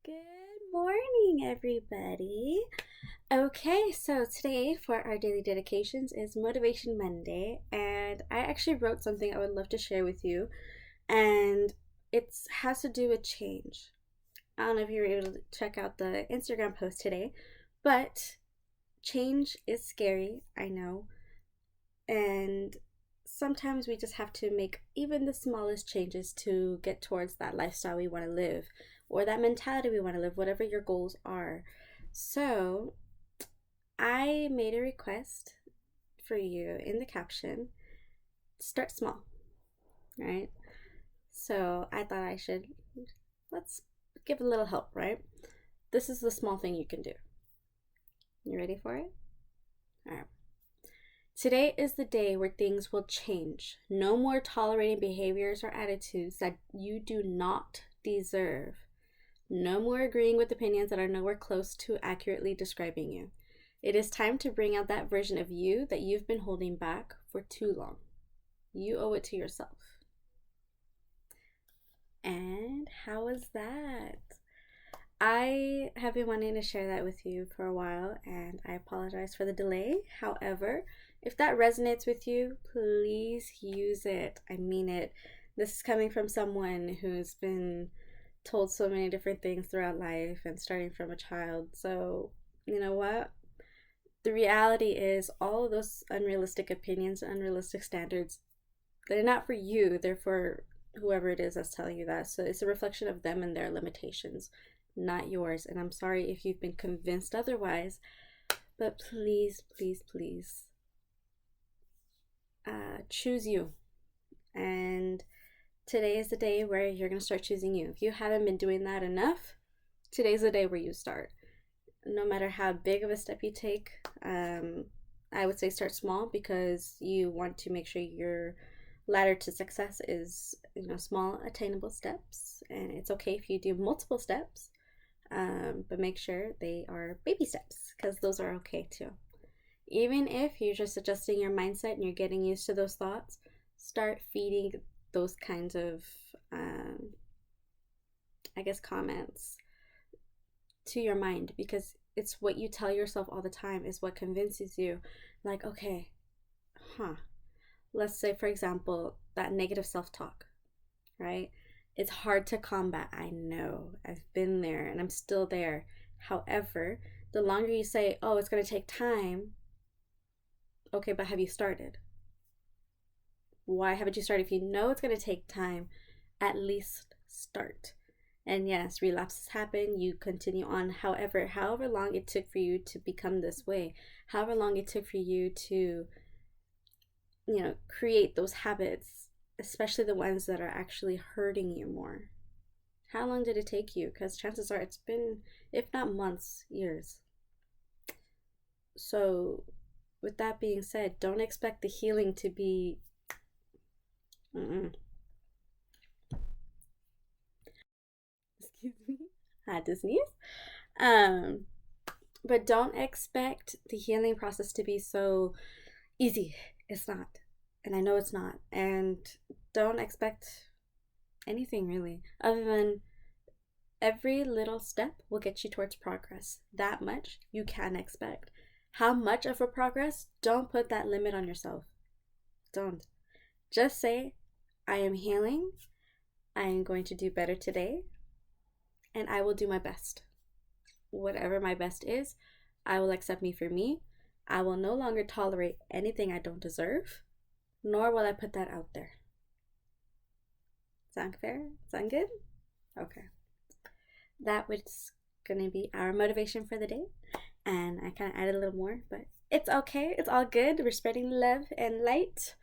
Good morning, everybody. Okay, so today for our daily dedications is Motivation Monday, and I actually wrote something I would love to share with you, and it has to do with change. I don't know if you were able to check out the Instagram post today, but change is scary, I know, and sometimes we just have to make even the smallest changes to get towards that lifestyle we want to live or that mentality we want to live, whatever your goals are. So, I made a request for you in the caption. Start small, right? So, I thought let's give a little help, right? This is the small thing you can do. You ready for it? All right. Today is the day where things will change. No more tolerating behaviors or attitudes that you do not deserve. No more agreeing with opinions that are nowhere close to accurately describing you. It is time to bring out that version of you that you've been holding back for too long. You owe it to yourself. And how was that? I have been wanting to share that with you for a while, and I apologize for the delay. However, if that resonates with you, please use it. I mean it. This is coming from someone who's been told so many different things throughout life and starting from a child. So, you know what? The reality is, all of those unrealistic opinions, unrealistic standards, they're not for you, they're for whoever it is that's telling you that. So it's a reflection of them and their limitations, not yours. And I'm sorry if you've been convinced otherwise, but please, please, please, choose you. And today is the day where you're going to start choosing you. If you haven't been doing that enough, today's the day where you start. No matter how big of a step you take, I would say start small because you want to make sure your ladder to success is, small, attainable steps. And it's okay if you do multiple steps, but make sure they are baby steps because those are okay too. Even if you're just adjusting your mindset and you're getting used to those thoughts, start feeding those kinds of, comments to your mind because it's what you tell yourself all the time is what convinces you. Like, okay, let's say, for example, that negative self talk, right? It's hard to combat. I know. I've been there and I'm still there. However, the longer you say, oh, it's going to take time, okay, but have you started? Why haven't you started? If you know it's going to take time, at least start. And yes, relapses happen, you continue on. However long it took for you to become this way, however long it took for you to, create those habits, especially the ones that are actually hurting you more. How long did it take you? Because chances are it's been, if not months, years. So, with that being said, don't expect the healing to be. Excuse me. I had to sneeze. Um, but don't expect the healing process to be so easy. It's not. And I know it's not. And don't expect anything really, other than every little step will get you towards progress. That much you can expect. How much of a progress? Don't put that limit on yourself. Don't. Just say, I am healing. I am going to do better today. And I will do my best. Whatever my best is, I will accept me for me. I will no longer tolerate anything I don't deserve, nor will I put that out there. Sound fair? Sound good? Okay. That was going to be our motivation for the day. And I kind of added a little more, but it's okay. It's all good. We're spreading love and light.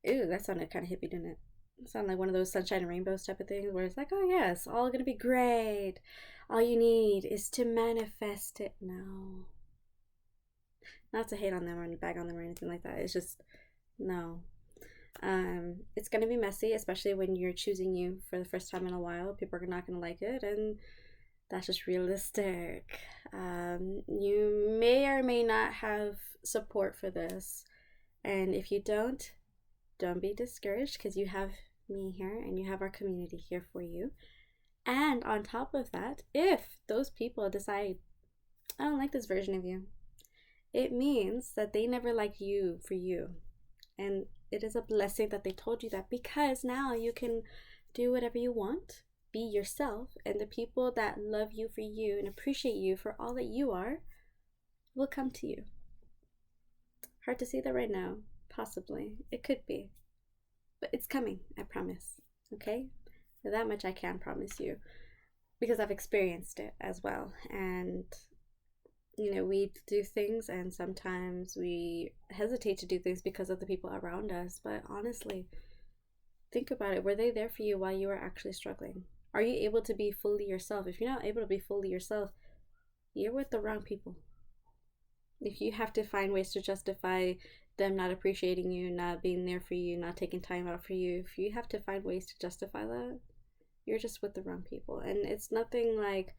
Ooh, that sounded kind of hippie, didn't it? It sounded like one of those sunshine and rainbows type of things where it's like, oh, yeah, it's all going to be great. All you need is to manifest it now. Not to hate on them or bag on them or anything like that. It's just, no. It's going to be messy, especially when you're choosing you for the first time in a while. People are not going to like it, and that's just realistic. You may or may not have support for this, and if you don't be discouraged because you have me here and you have our community here for you. And on top of that, if those people decide, I don't like this version of you, it means that they never liked you for you. And it is a blessing that they told you that, because now you can do whatever you want, be yourself, and the people that love you for you and appreciate you for all that you are will come to you. Hard to see that right now. Possibly. It could be. But it's coming, I promise. Okay? That much I can promise you. Because I've experienced it as well. And, we do things and sometimes we hesitate to do things because of the people around us. But honestly, think about it. Were they there for you while you were actually struggling? Are you able to be fully yourself? If you're not able to be fully yourself, you're with the wrong people. If you have to find ways to justify them not appreciating you, not being there for you, not taking time out for you, if you have to find ways to justify that, you're just with the wrong people. And it's nothing like,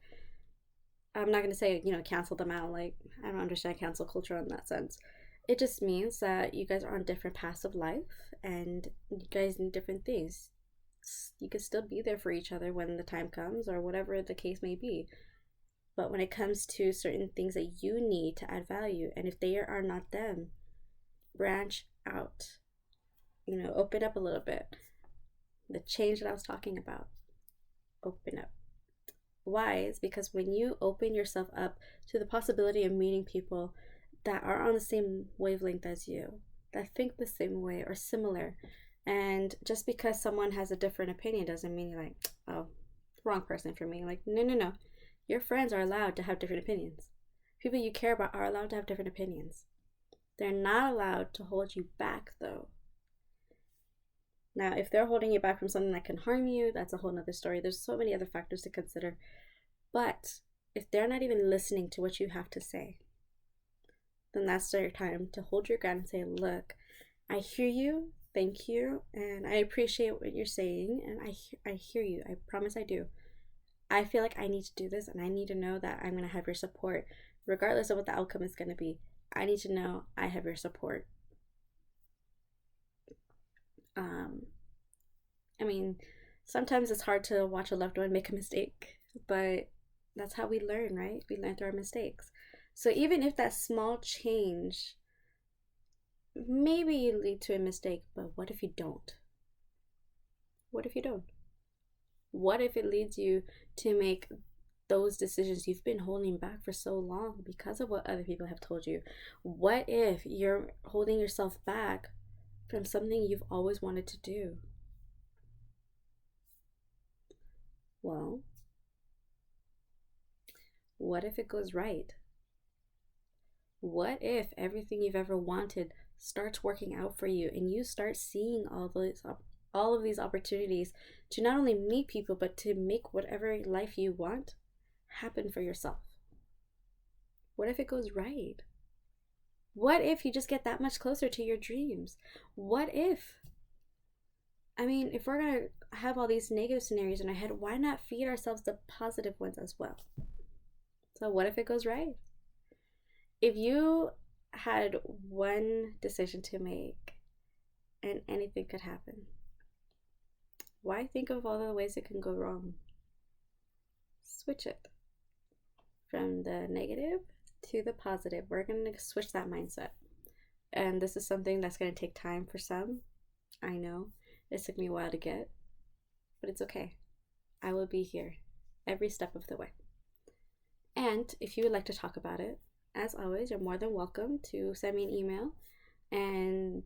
I'm not going to say, cancel them out. Like, I don't understand cancel culture in that sense. It just means that you guys are on different paths of life and you guys need different things. You can still be there for each other when the time comes or whatever the case may be. But when it comes to certain things that you need to add value, and if they are not them, branch out. Open up a little bit. The change that I was talking about. Open up. Why? It's because when you open yourself up to the possibility of meeting people that are on the same wavelength as you, that think the same way or similar, and just because someone has a different opinion doesn't mean you're like, oh, wrong person for me. Like, no. Your friends are allowed to have different opinions. People you care about are allowed to have different opinions. They're not allowed to hold you back, though. Now, if they're holding you back from something that can harm you, that's a whole nother story. There's so many other factors to consider. But if they're not even listening to what you have to say, then that's their time to hold your ground and say, look, I hear you, thank you, and I appreciate what you're saying, and I hear you, I promise I do. I feel like I need to do this, and I need to know that I'm going to have your support, regardless of what the outcome is going to be. I need to know I have your support. Sometimes it's hard to watch a loved one make a mistake, but that's how we learn, right? We learn through our mistakes. So even if that small change maybe lead to a mistake, but what if you don't? What if you don't? What if it leads you to make those decisions you've been holding back for so long because of what other people have told you? What if you're holding yourself back from something you've always wanted to do? Well, what if it goes right? What if everything you've ever wanted starts working out for you and you start seeing all of these opportunities to not only meet people but to make whatever life you want happen for yourself? What if it goes right? What if you just get that much closer to your dreams? What if? If we're going to have all these negative scenarios in our head, why not feed ourselves the positive ones as well? So what if it goes right? If you had one decision to make and anything could happen, why think of all the ways it can go wrong? Switch it from the negative to the positive. We're going to switch that mindset. And this is something that's going to take time for some. I know it took me a while to get, but it's okay. I will be here every step of the way. And if you would like to talk about it, as always, you're more than welcome to send me an email. And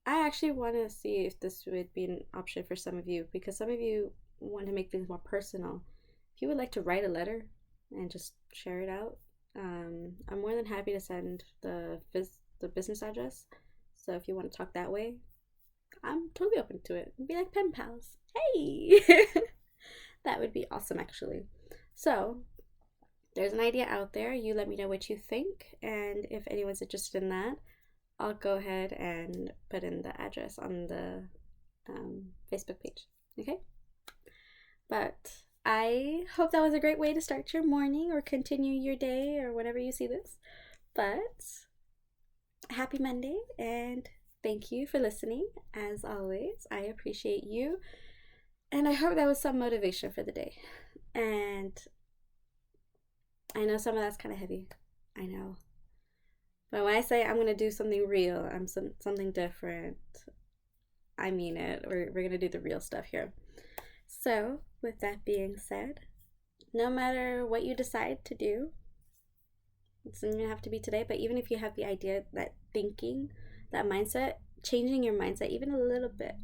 I actually want to see if this would be an option for some of you, because some of you want to make things more personal. If you would like to write a letter and just share it out, I'm more than happy to send the business address. So if you want to talk that way, I'm totally open to it. Be like pen pals. Hey! That would be awesome, actually. So there's an idea out there. You let me know what you think, and if anyone's interested in that, I'll go ahead and put in the address on the Facebook page. Okay? But I hope that was a great way to start your morning or continue your day or whenever you see this. But happy Monday, and thank you for listening. As always, I appreciate you. And I hope that was some motivation for the day. And I know some of that's kind of heavy. I know. But when I say I'm going to do something real, something different, I mean it. We're going to do the real stuff here. So, with that being said, no matter what you decide to do, it doesn't even have to be today, but even if you have the idea, that thinking, that mindset, changing your mindset even a little bit,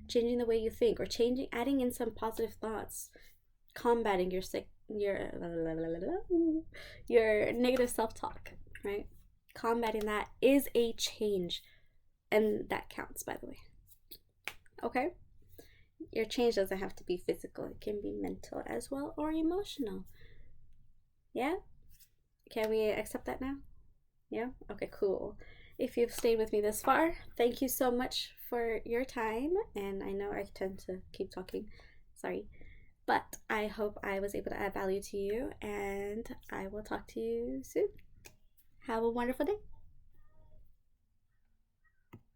changing the way you think, or adding in some positive thoughts, combating your negative self-talk, right? Combating that is a change, and that counts, by the way. Okay? Your change doesn't have to be physical, it can be mental as well, or emotional. Yeah? Can we accept that now? Yeah? Okay, cool. If you've stayed with me this far, thank you so much for your time. And I know I tend to keep talking. Sorry. But I hope I was able to add value to you, and I will talk to you soon. Have a wonderful day.